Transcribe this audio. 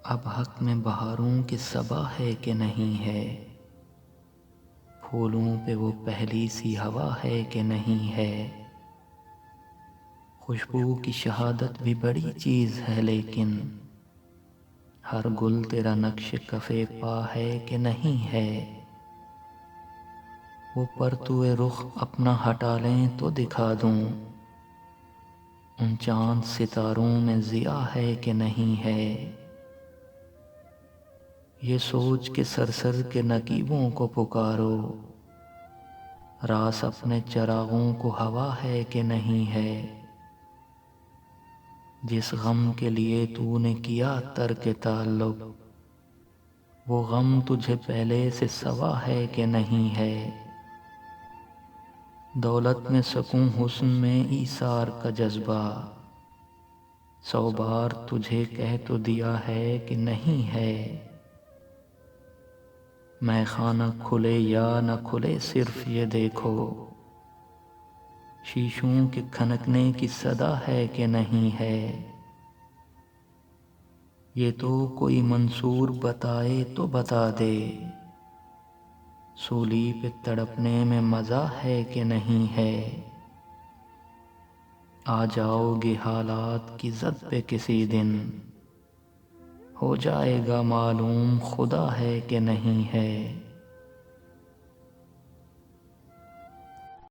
اب حق میں بہاروں کی صبا ہے کہ نہیں ہے، پھولوں پہ وہ پہلی سی ہوا ہے کہ نہیں ہے۔ خوشبو کی شہادت بھی بڑی چیز ہے، لیکن ہر گل تیرا نقش کفِ پا ہے کہ نہیں ہے۔ وہ پرتوئے رخ اپنا ہٹا لیں تو دکھا دوں، ان چاند ستاروں میں ضیاء ہے کہ نہیں ہے۔ یہ سوچ کے سرسر کے نقیبوں کو پکارو، راس اپنے چراغوں کو ہوا ہے کہ نہیں ہے۔ جس غم کے لیے تو نے کیا ترک تعلق، وہ غم تجھے پہلے سے سوا ہے کہ نہیں ہے۔ دولت میں سکوں حسن میں ایثار کا جذبہ، 100 بار تجھے کہہ تو دیا ہے کہ نہیں ہے۔ میں خانہ کھلے یا نہ کھلے صرف یہ دیکھو، شیشوں کے کھنکنے کی صدا ہے کہ نہیں ہے۔ یہ تو کوئی منصور بتائے تو بتا دے، سولی پہ تڑپنے میں مزہ ہے کہ نہیں ہے۔ آ جاؤ گے حالات کی زد پہ کسی دن، ہو جائے گا معلوم خدا ہے کہ نہیں ہے۔